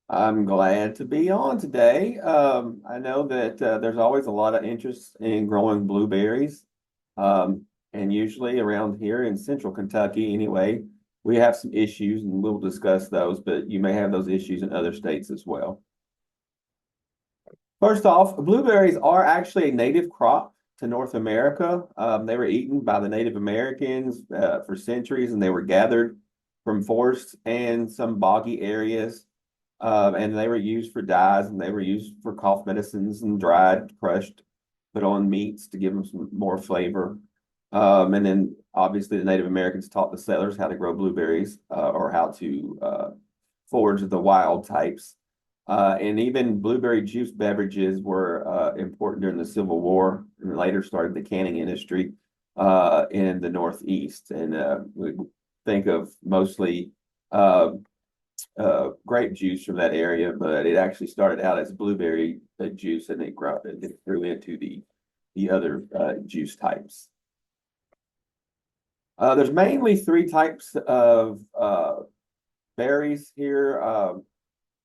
I'm glad to be on today. I know that there's always a lot of interest in growing blueberries. Um, and usually around here in central Kentucky, anyway, we have some issues and we'll discuss those, but you may have those issues in other states as well. First off, blueberries are actually a native crop to North America. They were eaten by the Native Americans for centuries, and they were gathered from forests and some boggy areas. And they were used for dyes, and they were used for cough medicines and dried, crushed, put on meats to give them some more flavor. And then obviously the Native Americans taught the settlers how to grow blueberries or how to forage the wild types. And even blueberry juice beverages were important during the Civil War and later started the canning industry in the Northeast. And we think of mostly uh, grape juice from that area, but it actually started out as blueberry juice and it grew into the other juice types. There's mainly three types of berries here.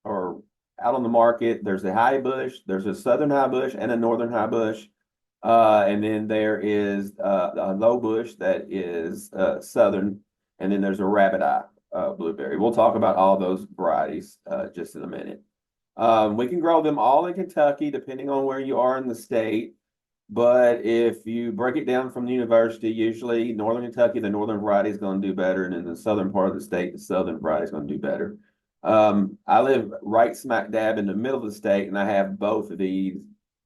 Or out on the market. There's a high bush, there's a southern high bush, and a northern high bush. And then there is a low bush that is southern, and then there's a rabbit eye blueberry. We'll talk about all those varieties just in a minute. We can grow them all in Kentucky, depending on where you are in the state. But if you break it down from the university, usually northern Kentucky, the northern variety is going to do better, and in the southern part of the state, the southern variety is going to do better. I live right smack dab in the middle of the state, and I have both of these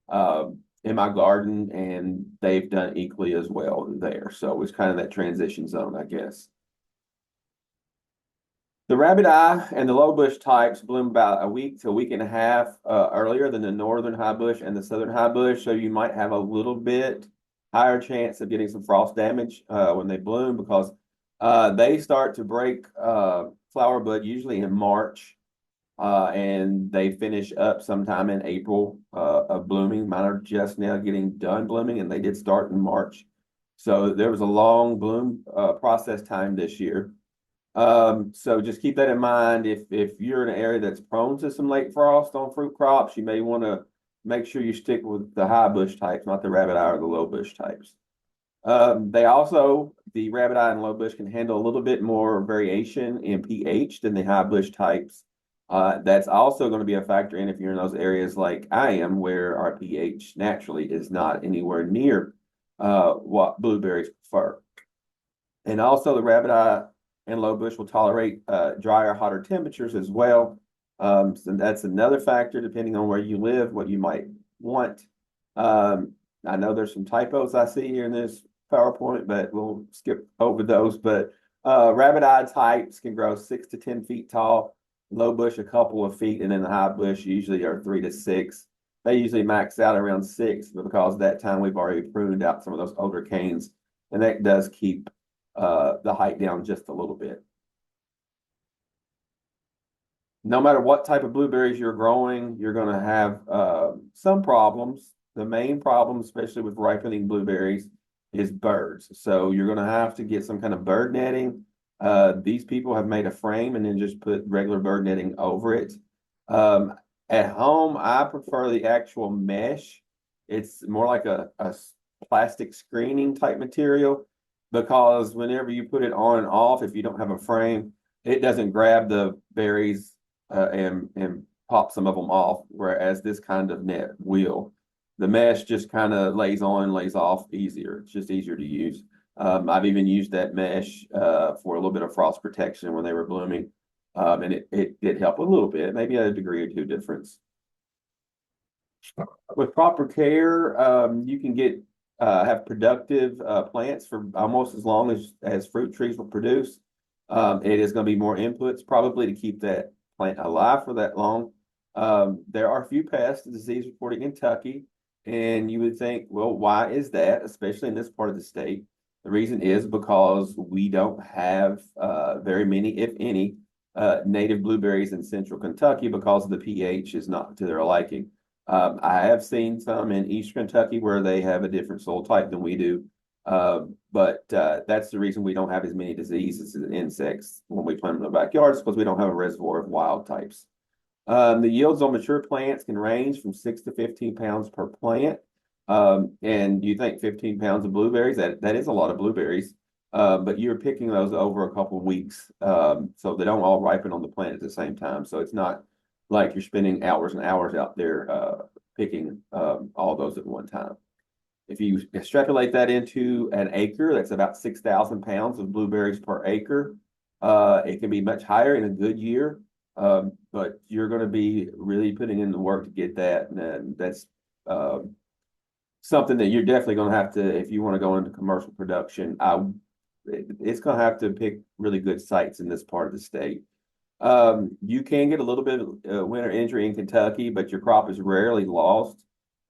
in my garden, and they've done equally as well there. So it's kind of that transition zone, I guess. The rabbit eye and the low bush types bloom about a week to a week and a half earlier than the northern high bush and the southern high bush. So you might have a little bit higher chance of getting some frost damage when they bloom because they start to break flower bud usually in March and they finish up sometime in April of blooming. Mine are just now getting done blooming and they did start in March. So there was a long bloom process time this year. So just keep that in mind. If you're in an area that's prone to some late frost on fruit crops, you may want to make sure you stick with the high bush types, not the rabbit eye or the low bush types. The rabbit eye and low bush can handle a little bit more variation in pH than the high bush types. That's also going to be a factor in if you're in those areas like I am, where our pH naturally is not anywhere near what blueberries prefer. And also the rabbit eye and low bush will tolerate drier, hotter temperatures as well. So that's another factor depending on where you live, what you might want. I know there's some typos I see here in this PowerPoint, but we'll skip over those. But rabbit eye types can grow 6 to 10 feet tall, low bush a couple of feet, and then the high bush usually are 3 to 6. They usually max out around 6, but because that time we've already pruned out some of those older canes, and that does keep the height down just a little bit. No matter what type of blueberries you're growing, you're going to have some problems. The main problem, especially with ripening blueberries, is birds. So you're going to have to get some kind of bird netting. These people have made a frame and then just put regular bird netting over it. At home, I prefer the actual mesh. It's more like a plastic screening type material because whenever you put it on and off, if you don't have a frame, it doesn't grab the berries and pop some of them off, whereas this kind of net will. The mesh just kind of lays on, lays off easier. It's just easier to use. I've even used that mesh for a little bit of frost protection when they were blooming, and it did help a little bit, maybe a degree or two difference. With proper care, you can get have productive plants for almost as long as fruit trees will produce. It is going to be more inputs probably to keep that plant alive for that long. There are a few pests and disease reported in Kentucky, and you would think, well, why is that, especially in this part of the state? The reason is because we don't have very many, if any, native blueberries in central Kentucky because the pH is not to their liking. I have seen some in eastern Kentucky where they have a different soil type than we do. But that's the reason we don't have as many diseases and insects when we plant them in the backyards because we don't have a reservoir of wild types. The yields on mature plants can range from 6 to 15 pounds per plant. And you think 15 pounds of blueberries, that is a lot of blueberries. But you're picking those over a couple of weeks. So they don't all ripen on the plant at the same time. So it's not like you're spending hours and hours out there picking all those at one time. If you extrapolate that into an acre, that's about 6,000 pounds of blueberries per acre. It can be much higher in a good year, but you're going to be really putting in the work to get that. And that's something that you're definitely going to have to, if you want to go into commercial production, it's going to have to pick really good sites in this part of the state. You can get a little bit of winter injury in Kentucky, but your crop is rarely lost,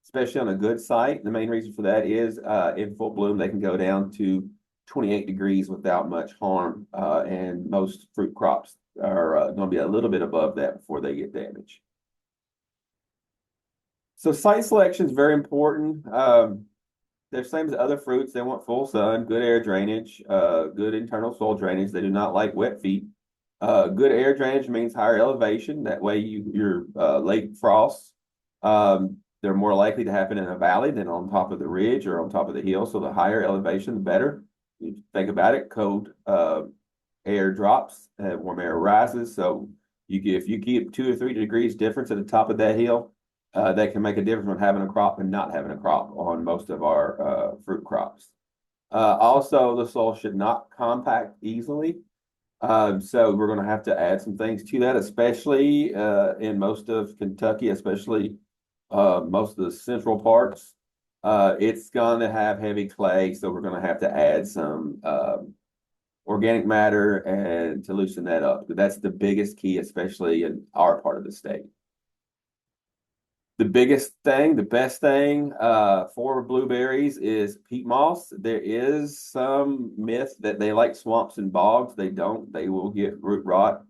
especially on a good site. The main reason for that is in full bloom, they can go down to 28 degrees without much harm. And most fruit crops are going to be a little bit above that before they get damaged. So site selection is very important. They're same as other fruits. They want full sun, good air drainage, good internal soil drainage. They do not like wet feet. Good air drainage means higher elevation. That way, your late frosts, they're more likely to happen in a valley than on top of the ridge or on top of the hill. So the higher elevation, the better. You think about it, cold air drops, warm air rises. So if you keep 2 or 3 degrees difference at the top of that hill, that can make a difference when having a crop and not having a crop on most of our fruit crops. Also, the soil should not compact easily. So we're going to have to add some things to that, especially in most of Kentucky, especially most of the central parts. It's going to have heavy clay, so we're going to have to add some organic matter and to loosen that up. But that's the biggest key, especially in our part of the state. The biggest thing, the best thing for blueberries is peat moss. There is some myth that they like swamps and bogs. They don't. They will get root rot.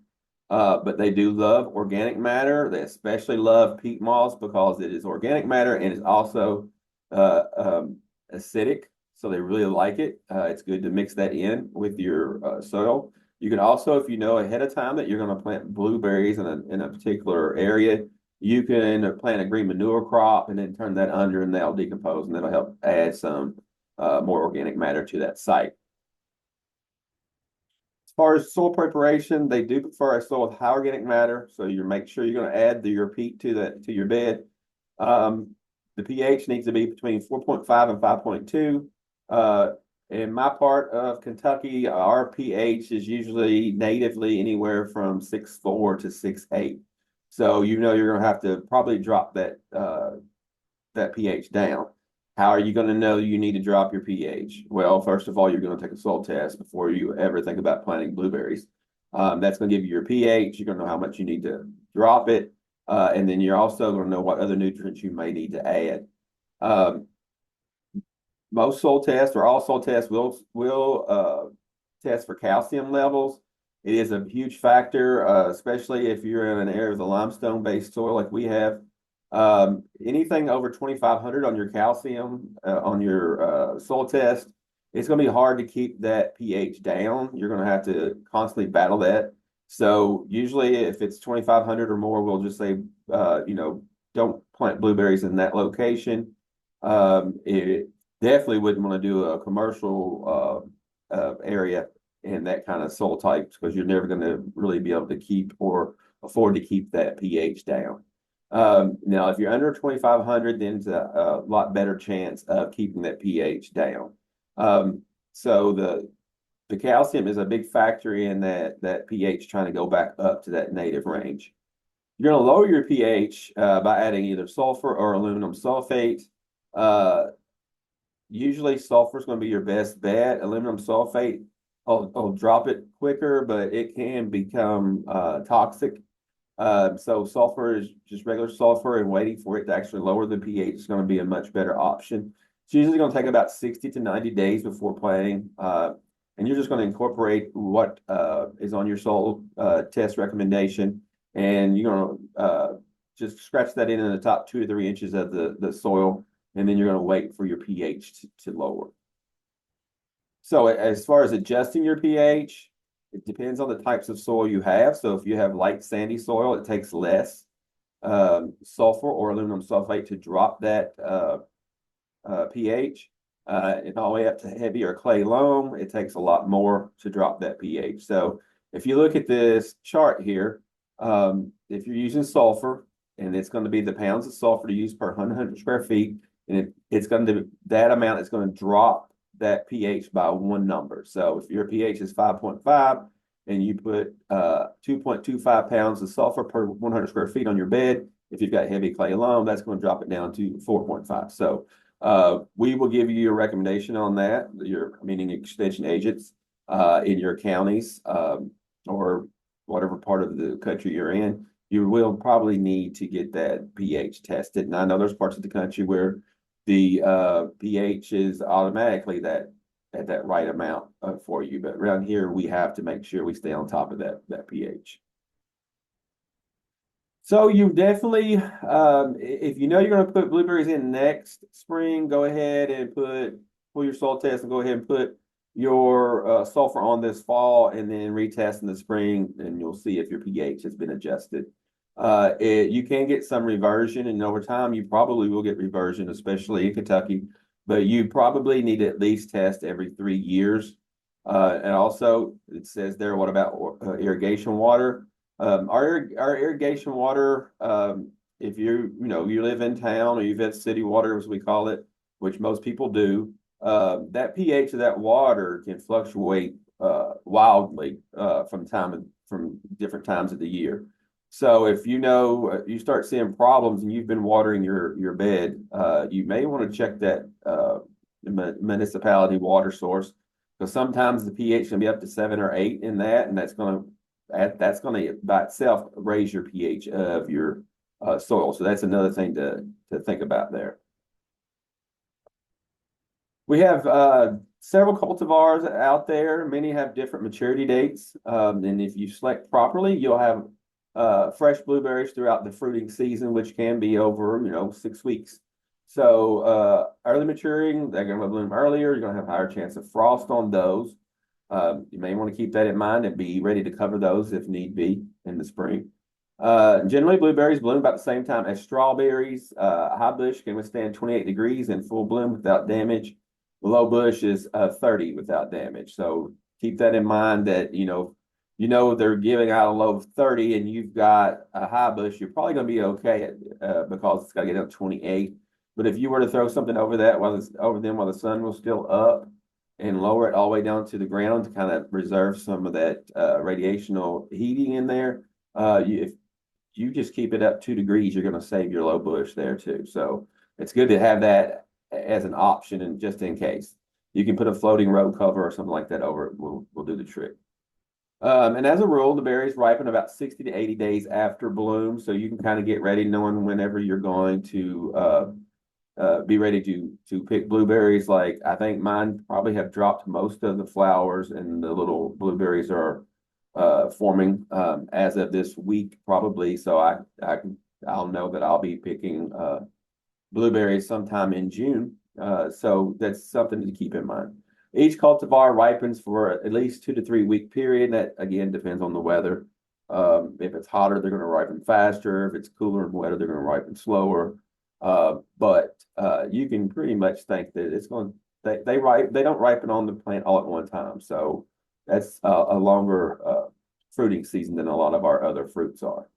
But they do love organic matter. They especially love peat moss because it is organic matter and it's also acidic. So they really like it. It's good to mix that in with your soil. You can also, if you know ahead of time that you're going to plant blueberries in a particular area, you can plant a green manure crop and then turn that under and that'll decompose and that'll help add some more organic matter to that site. As far as soil preparation, they do prefer a soil with high organic matter. So you make sure you're going to add your peat to your bed. The pH needs to be between 4.5 and 5.2. In my part of Kentucky, our pH is usually natively anywhere from 6.4 to 6.8. So you're going to have to probably drop that pH down. How are you going to know you need to drop your pH? Well, first of all, you're going to take a soil test before you ever think about planting blueberries. That's going to give you your pH. You're going to know how much you need to drop it. And then you're also going to know what other nutrients you may need to add. Most soil tests or all soil tests will test for calcium levels. It is a huge factor, especially if you're in an area with a limestone-based soil like we have. Anything over 2,500 on your calcium on your soil test, it's going to be hard to keep that pH down. You're going to have to constantly battle that. So usually if it's 2,500 or more, we'll just say, don't plant blueberries in that location. It definitely wouldn't want to do a commercial area in that kind of soil types because you're never going to really be able to keep or afford to keep that pH down. Now, if you're under 2,500, then it's a lot better chance of keeping that pH down. So the calcium is a big factor in that pH trying to go back up to that native range. You're going to lower your pH by adding either sulfur or aluminum sulfate. Usually sulfur is going to be your best bet. Aluminum sulfate will drop it quicker, but it can become toxic. So sulfur is just regular sulfur, and waiting for it to actually lower the pH is going to be a much better option. It's usually going to take about 60 to 90 days before planting. And you're just going to incorporate what is on your soil test recommendation, and you're going to just scratch that in the top 2 or 3 inches of the soil, and then you're going to wait for your pH to lower. So as far as adjusting your pH, it depends on the types of soil you have. So if you have light sandy soil, it takes less. sulfur or aluminum sulfate to drop that pH. And all the way up to heavy or clay loam, it takes a lot more to drop that pH. So if you look at this chart here, if you're using sulfur, and it's going to be the pounds of sulfur to use per 100 square feet, and it's going to that amount is going to drop that pH by one number. So if your pH is 5.5 and you put 2.25 pounds of sulfur per 100 square feet on your bed, if you've got heavy clay loam, that's going to drop it down to 4.5. So we will give you a recommendation on that, your meaning extension agents in your counties or whatever part of the country you're in. You will probably need to get that pH tested. And I know there's parts of the country where the pH is automatically that at that right amount for you, but around here we have to make sure we stay on top of that pH. So you definitely, if you know you're going to put blueberries in next spring, go ahead and pull your soil test and go ahead and put your sulfur on this fall and then retest in the spring, and you'll see if your pH has been adjusted. You can get some reversion, and over time you probably will get reversion, especially in Kentucky, but you probably need to at least test every 3 years. And also it says there, what about irrigation water? Our irrigation water, if you live in town or you've had city water, as we call it, which most people do, that pH of that water can fluctuate wildly from different times of the year. So if you start seeing problems and you've been watering your bed, you may want to check that municipality water source, because sometimes the pH can be up to 7 or 8 in that, and that's going to by itself raise your pH of your soil. So that's another thing to think about there. We have several cultivars out there. Many have different maturity dates. And if you select properly, you'll have fresh blueberries throughout the fruiting season, which can be over, 6 weeks. So early maturing, they're going to bloom earlier. You're going to have a higher chance of frost on those. You may want to keep that in mind and be ready to cover those if need be in the spring. Generally, blueberries bloom about the same time as strawberries. A high bush can withstand 28 degrees in full bloom without damage. The low bush is 30 without damage. So keep that in mind that, they're giving out a low of 30 and you've got a high bush, you're probably going to be okay because it's got to get up to 28. But if you were to throw something over them while the sun was still up and lower it all the way down to the ground to kind of reserve some of that radiational heating in there, if you just keep it up 2 degrees, you're going to save your low bush there too. So it's good to have that as an option, and just in case. You can put a floating row cover or something like that over it. Will do the trick. And as a rule, the berries ripen about 60 to 80 days after bloom, so you can kind of get ready knowing whenever you're going to be ready to pick blueberries. Like, I think mine probably have dropped most of the flowers and the little blueberries are forming as of this week probably. So I'll know that I'll be picking blueberries sometime in June. So that's something to keep in mind. Each cultivar ripens for at least 2 to 3 week period. That again depends on the weather. If it's hotter, they're going to ripen faster. If it's cooler and wetter, they're going to ripen slower. But you can pretty much think that they don't ripen on the plant all at one time. So that's a longer fruiting season than a lot of our other fruits are.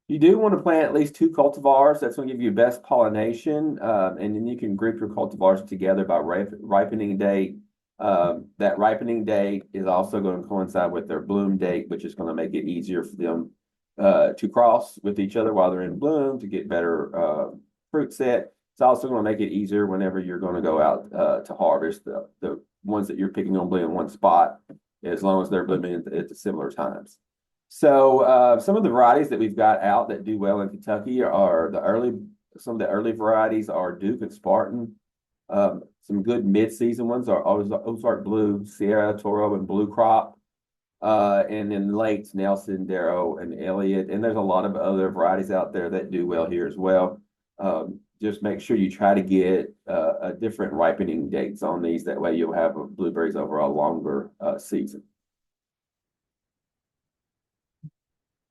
You do want to plant at least 2 cultivars. That's going to give you best pollination. And then you can group your cultivars together by ripening date. That ripening date is also going to coincide with their bloom date, which is going to make it easier for them to cross with each other while they're in bloom to get better fruit set. It's also going to make it easier whenever you're going to go out to harvest the ones that you're picking on bloom in one spot, as long as they're blooming at similar times. So some of the varieties that we've got out that do well in Kentucky are some of the early varieties are Duke and Spartan. Some good mid-season ones are Ozark Blue, Sierra, Toro, and Blue Crop. And then late Nelson, Darrow, and Elliott. And there's a lot of other varieties out there that do well here as well. Just make sure you try to get different ripening dates on these. That way you'll have blueberries over a longer season.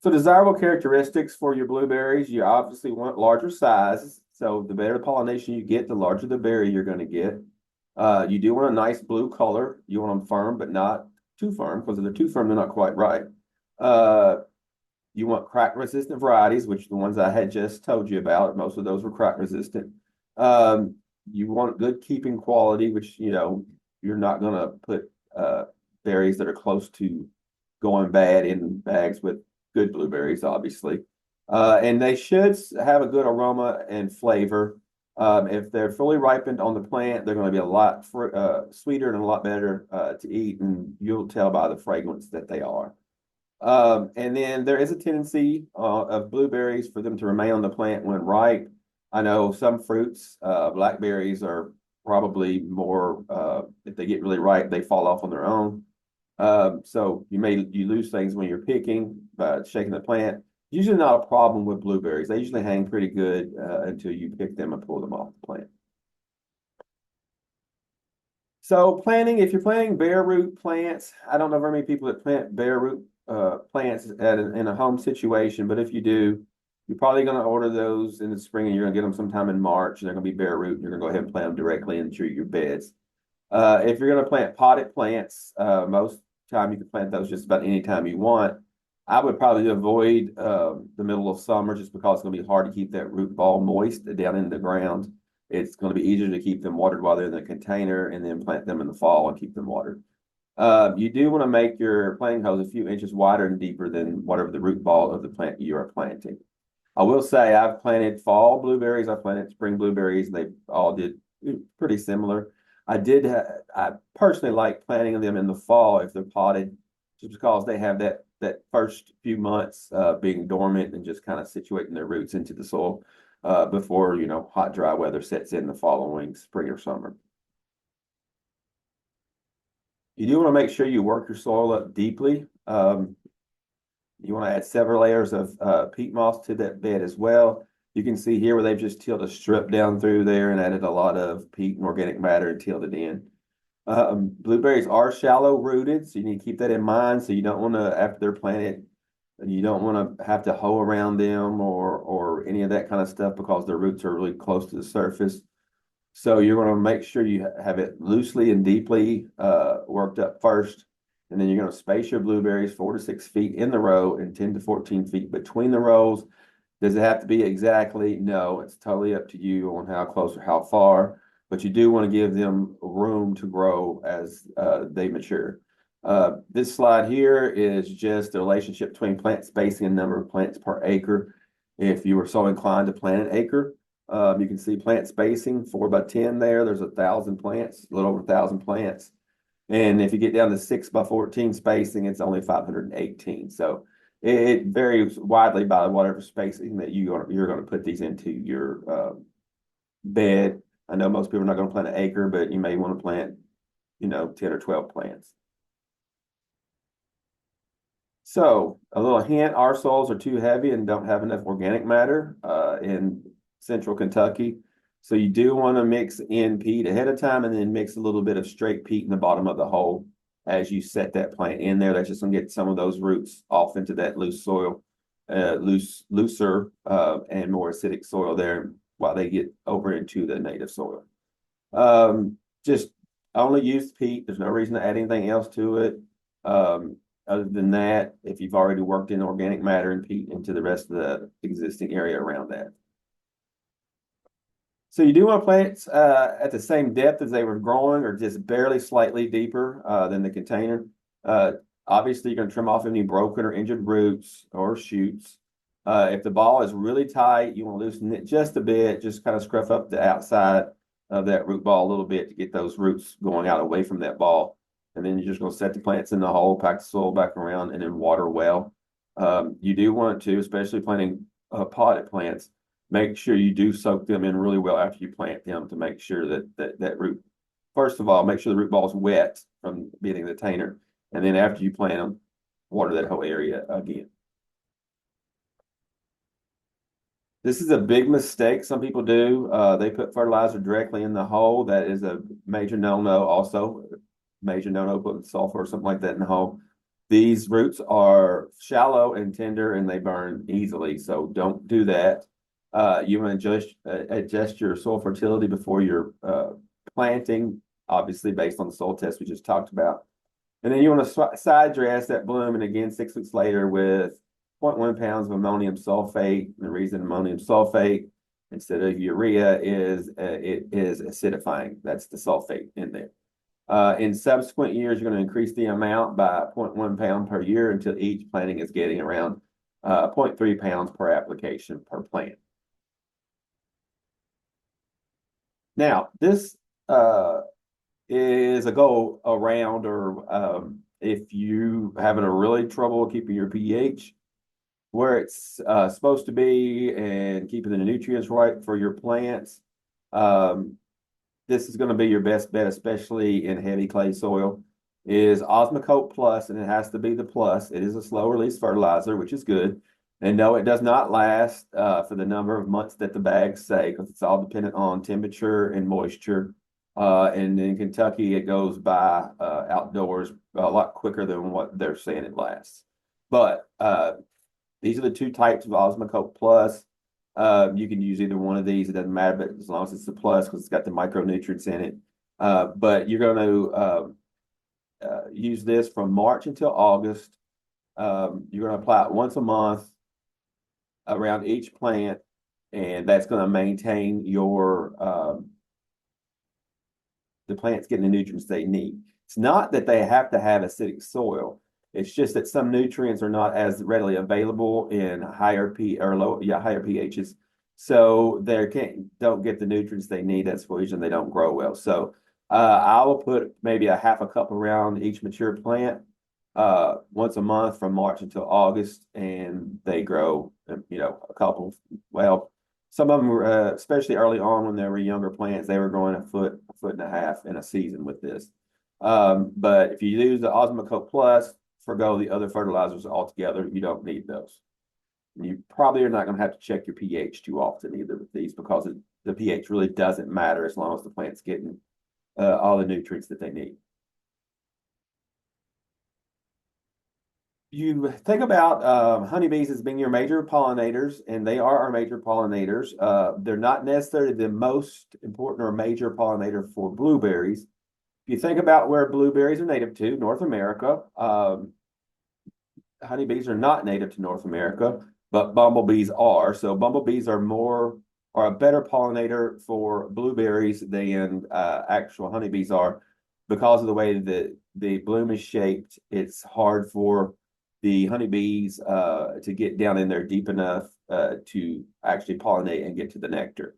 So desirable characteristics for your blueberries, you obviously want larger sizes. So the better the pollination you get, the larger the berry you're going to get. You do want a nice blue color. You want them firm, but not too firm, because if they're too firm, they're not quite right. Uh, you want crack resistant varieties, which are the ones I had just told you about. Most of those were crack resistant. Um, you want good keeping quality, which, you're not going to put berries that are close to going bad in bags with good blueberries, obviously. And they should have a good aroma and flavor. If they're fully ripened on the plant, they're going to be a lot sweeter and a lot better to eat, and you'll tell by the fragrance that they are. And then there is a tendency of blueberries for them to remain on the plant when ripe. I know some fruits, blackberries are probably more, if they get really ripe, they fall off on their own. So you lose things when you're picking by shaking the plant. Usually not a problem with blueberries. They usually hang pretty good until you pick them and pull them off the plant. So planting, if you're planting bare root plants, I don't know very many people that plant bare root plants in a home situation, but if you do, you're probably going to order those in the spring and you're going to get them sometime in March, and they're going to be bare root, and you're going to go ahead and plant them directly into your beds. If you're going to plant potted plants, most time you can plant those just about any time you want. I would probably avoid the middle of summer, just because it's going to be hard to keep that root ball moist down in the ground. It's going to be easier to keep them watered while they're in the container, and then plant them in the fall and keep them watered. You do want to make your planting hose a few inches wider and deeper than whatever the root ball of the plant you are planting. I will say I've planted fall blueberries, I planted spring blueberries, and they all did pretty similar. I personally like planting them in the fall if they're potted, just because they have that first few months being dormant and just kind of situating their roots into the soil before, hot, dry weather sets in the following spring or summer. You do want to make sure you work your soil up deeply. You want to add several layers of peat moss to that bed as well. You can see here where they've just tilled a strip down through there and added a lot of peat and organic matter and tilled it in. Blueberries are shallow rooted, so you need to keep that in mind. So you don't want to, after they're planted, you don't want to have to hoe around them or any of that kind of stuff, because their roots are really close to the surface. So you're going to make sure you have it loosely and deeply worked up first. And then you're going to space your blueberries 4 to 6 feet in the row and 10 to 14 feet between the rows. Does it have to be exactly? No, it's totally up to you on how close or how far, but you do want to give them room to grow as they mature. This slide here is just the relationship between plant spacing and number of plants per acre. If you were so inclined to plant an acre, you can see plant spacing 4 by 10 there. There's 1,000 plants, a little over 1,000 plants. And if you get down to 6 by 14 spacing, it's only 518. So it varies widely by whatever spacing that you're going to put these into your bed. I know most people are not going to plant an acre, but you may want to plant, 10 or 12 plants. So a little hint, our soils are too heavy and don't have enough organic matter in central Kentucky. So you do want to mix in peat ahead of time, and then mix a little bit of straight peat in the bottom of the hole as you set that plant in there. That's just going to get some of those roots off into that loose soil, looser and more acidic soil there while they get over into the native soil. Just only use peat. There's no reason to add anything else to it. Other than that, if you've already worked in organic matter and peat into the rest of the existing area around that. So you do want plants at the same depth as they were growing, or just barely slightly deeper than the container. Obviously, you're going to trim off any broken or injured roots or shoots. If the ball is really tight, you want to loosen it just a bit, just kind of scruff up the outside of that root ball a little bit to get those roots going out away from that ball. And then you're just going to set the plants in the hole, pack the soil back around, and then water well. You do want to, especially planting potted plants, make sure you do soak them in really well after you plant them, to make sure that root, first of all, make sure the root ball is wet from being in the container. And then after you plant them, water that whole area again. This is a big mistake some people do. They put fertilizer directly in the hole. That is a major no-no. Also, major no-no putting sulfur or something like that in the hole. These roots are shallow and tender and they burn easily, so don't do that. You want to adjust your soil fertility before you're planting, obviously based on the soil test we just talked about. And then you want to side dress that bloom, and again 6 weeks later with 0.1 pounds of ammonium sulfate. The reason ammonium sulfate instead of urea is it is acidifying. That's the sulfate in there. In subsequent years, you're going to increase the amount by 0.1 pound per year until each planting is getting around 0.3 pounds per application per plant. Now, this is a go around, or if you having a really trouble keeping your pH where it's supposed to be and keeping the nutrients right for your plants. This is going to be your best bet, especially in heavy clay soil, is Osmocote Plus, and it has to be the plus. It is a slow release fertilizer, which is good. And no, it does not last for the number of months that the bags say, because it's all dependent on temperature and moisture. And in Kentucky, it goes by outdoors a lot quicker than what they're saying it lasts. But these are the two types of Osmocote Plus. You can use either one of these. It doesn't matter, but as long as it's the plus, because it's got the micronutrients in it. But you're going to use this from March until August. You're going to apply it once a month around each plant, and that's going to maintain your the plants getting the nutrients they need. It's not that they have to have acidic soil. It's just that some nutrients are not as readily available in higher pHs. So they don't get the nutrients they need. That's the reason they don't grow well. So I will put maybe a half a cup around each mature plant once a month from March until August, and they grow, a couple. Well, some of them were, especially early on when they were younger plants, they were growing a foot and a half in a season with this. But if you use the Osmocote Plus, forgo the other fertilizers altogether. You don't need those. You probably are not going to have to check your pH too often either with these, because the pH really doesn't matter as long as the plant's getting all the nutrients that they need. You think about honeybees as being your major pollinators, and they are our major pollinators. They're not necessarily the most important or major pollinator for blueberries. If you think about where blueberries are native to, North America, honeybees are not native to North America, but bumblebees are. So bumblebees are a better pollinator for blueberries than actual honeybees are, because of the way that the bloom is shaped. It's hard for the honeybees to get down in there deep enough to actually pollinate and get to the nectar.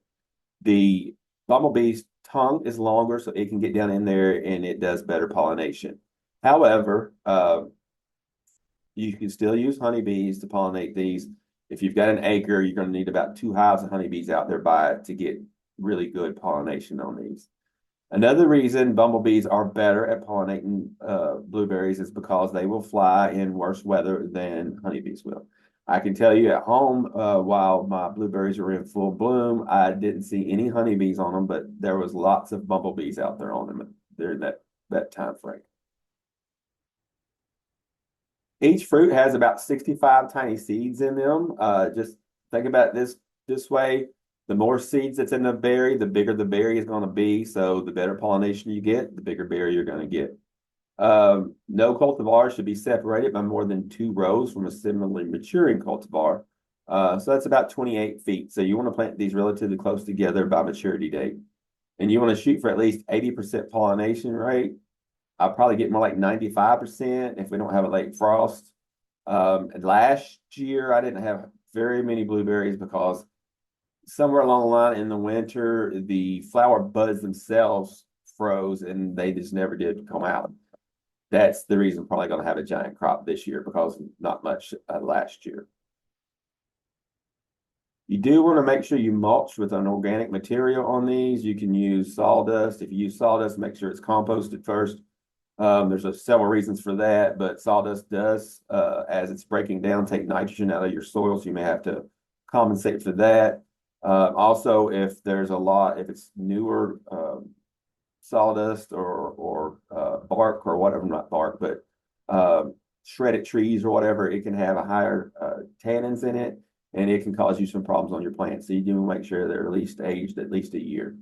The bumblebee's tongue is longer, so it can get down in there and it does better pollination. However, you can still use honeybees to pollinate these. If you've got an acre, you're going to need about 2 hives of honeybees out there by it to get really good pollination on these. Another reason bumblebees are better at pollinating blueberries is because they will fly in worse weather than honeybees will. I can tell you at home, while my blueberries were in full bloom, I didn't see any honeybees on them, but there was lots of bumblebees out there on them during that time frame. Each fruit has about 65 tiny seeds in them. Just think about this way. The more seeds that's in the berry, the bigger the berry is going to be. So the better pollination you get, the bigger berry you're going to get. No cultivar should be separated by more than 2 rows from a similarly maturing cultivar. So that's about 28 feet. So you want to plant these relatively close together by maturity date. And you want to shoot for at least 80% pollination rate. I'll probably get more like 95% if we don't have a late frost. Last year, I didn't have very many blueberries because somewhere along the line in the winter, the flower buds themselves froze and they just never did come out. That's the reason I'm probably going to have a giant crop this year, because not much last year. You do want to make sure you mulch with an organic material on these. You can use sawdust. If you use sawdust, make sure it's composted first. There's several reasons for that, but sawdust does, as it's breaking down, take nitrogen out of your soil, so you may have to compensate for that. Also, if it's newer sawdust or bark or whatever, not bark, but shredded trees or whatever, it can have a higher tannins in it, and it can cause you some problems on your plants. So you do make sure they're at least aged at least a year.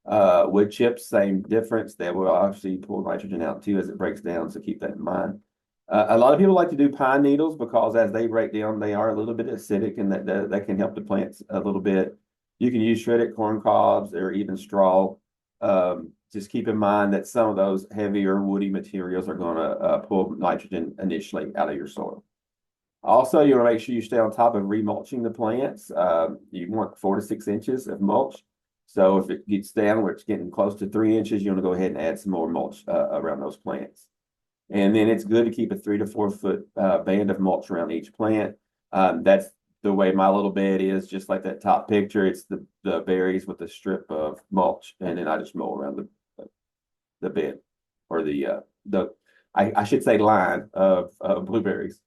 Wood chips, same difference. They will obviously pull nitrogen out too as it breaks down, so keep that in mind. A lot of people like to do pine needles because as they break down, they are a little bit acidic, and that can help the plants a little bit. You can use shredded corn cobs or even straw. Just keep in mind that some of those heavier woody materials are going to pull nitrogen initially out of your soil. Also, you want to make sure you stay on top of remulching the plants. You want 4 to 6 inches of mulch. So if it gets down where it's getting close to 3 inches, you want to go ahead and add some more mulch around those plants. And then it's good to keep a 3 to 4 foot band of mulch around each plant. That's the way my little bed is, just like that top picture. It's the berries with a strip of mulch, and then I just mow around the bed or I should say line of blueberries.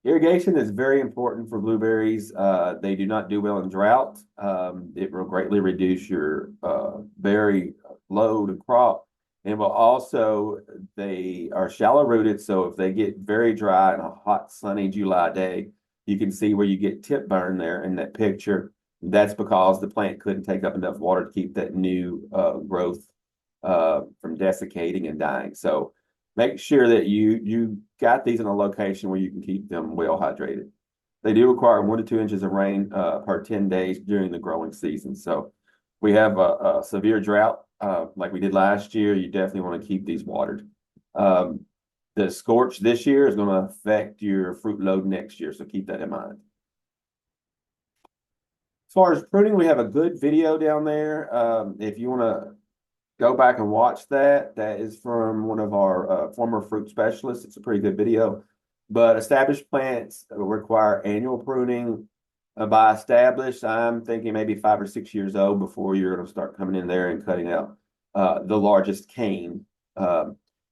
Irrigation is very important for blueberries. They do not do well in drought. It will greatly reduce your berry load and crop. And will also, they are shallow rooted. So if they get very dry on a hot, sunny July day, you can see where you get tip burn there in that picture. That's because the plant couldn't take up enough water to keep that new growth from desiccating and dying. So make sure that you got these in a location where you can keep them well hydrated. They do require 1 to 2 inches of rain per 10 days during the growing season. So we have a severe drought like we did last year. You definitely want to keep these watered. The scorch this year is going to affect your fruit load next year, so keep that in mind. As far as pruning, we have a good video down there. If you want to go back and watch that, that is from one of our former fruit specialists. It's a pretty good video. But established plants require annual pruning. By established, I'm thinking maybe 5 or 6 years old before you're going to start coming in there and cutting out the largest cane.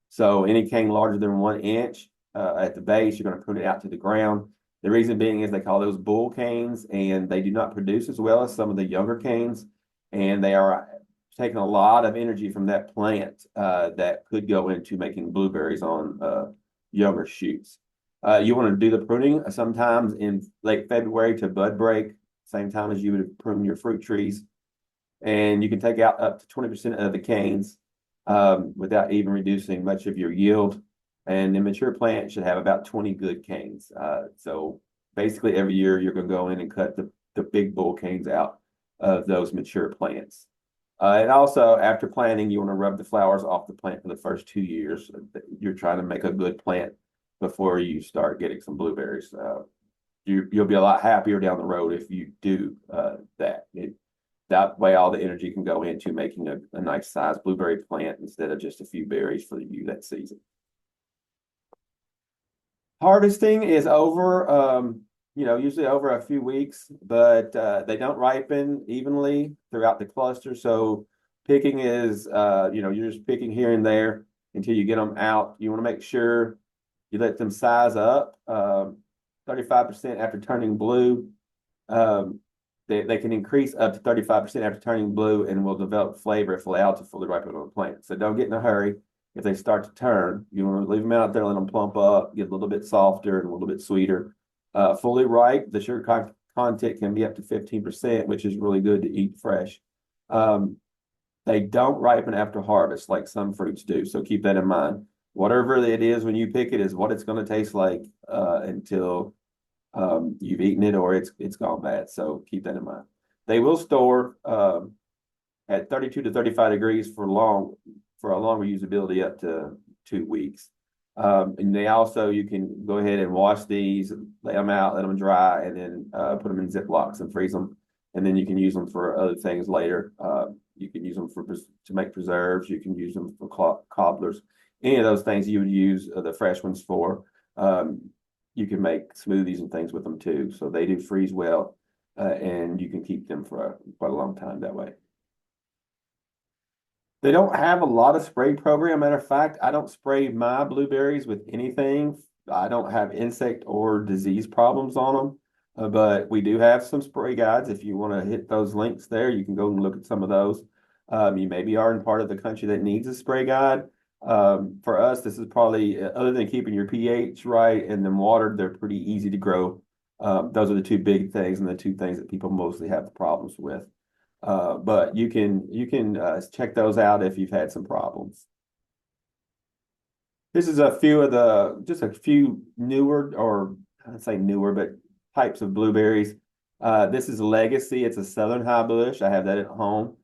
So any cane larger than 1 inch at the base, you're going to prune it out to the ground. The reason being is they call those bull canes, and they do not produce as well as some of the younger canes, and they are taking a lot of energy from that plant that could go into making blueberries on younger shoots. You want to do the pruning sometimes in late February to bud break, same time as you would prune your fruit trees. And you can take out up to 20% of the canes without even reducing much of your yield. And the mature plant should have about 20 good canes. So basically every year you're going to go in and cut the big bull canes out of those mature plants. And also after planting, you want to rub the flowers off the plant for the first 2 years. You're trying to make a good plant before you start getting some blueberries. You'll be a lot happier down the road if you do that. That way all the energy can go into making a nice size blueberry plant instead of just a few berries for you that season. Harvesting is over, usually over a few weeks, but they don't ripen evenly throughout the cluster. So picking is, you're just picking here and there until you get them out. You want to make sure you let them size up 35% after turning blue. They can increase up to 35% after turning blue and will develop flavor if allowed to fully ripen on the plant. So don't get in a hurry. If they start to turn, you want to leave them out there, let them plump up, get a little bit softer and a little bit sweeter. Fully ripe, the sugar content can be up to 15%, which is really good to eat fresh. They don't ripen after harvest like some fruits do, so keep that in mind. Whatever it is when you pick it is what it's going to taste like until you've eaten it or it's gone bad. So keep that in mind. They will store at 32 to 35 degrees for a longer usability up to 2 weeks. And they also, you can go ahead and wash these, lay them out, let them dry, and then put them in Ziplocs and freeze them. And then you can use them for other things later. You can use them to make preserves. You can use them for cobblers. Any of those things you would use the fresh ones for. You can make smoothies and things with them too. So they do freeze well, and you can keep them for quite a long time that way. They don't have a lot of spray program. Matter of fact, I don't spray my blueberries with anything. I don't have insect or disease problems on them, but we do have some spray guides. If you want to hit those links there, you can go and look at some of those. You maybe are in part of the country that needs a spray guide. For us, this is probably, other than keeping your pH right and then watered, they're pretty easy to grow. Those are the two big things and the two things that people mostly have the problems with. But you can check those out if you've had some problems. This is a few of just a few newer, or I'd say newer, but types of blueberries. This is Legacy. It's a southern high bush. I have that at home.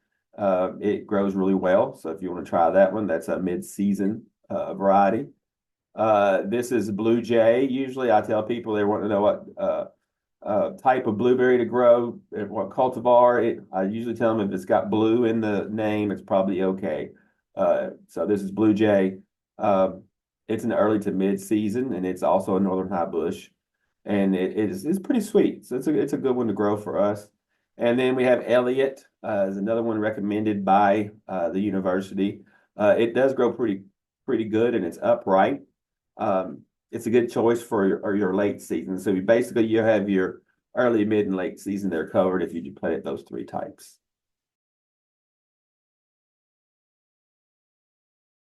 It grows really well. So if you want to try that one, that's a mid-season variety. This is Blue Jay. Usually I tell people they want to know what type of blueberry to grow, what cultivar. I usually tell them if it's got blue in the name, it's probably okay. So this is Blue Jay. It's an early to mid season, and it's also a northern high bush, and it's pretty sweet. So it's a good one to grow for us. And then we have Elliott, is another one recommended by the university. It does grow pretty good, and it's upright. It's a good choice for your late season. So basically you have your early, mid, and late season there covered if you plant those three types.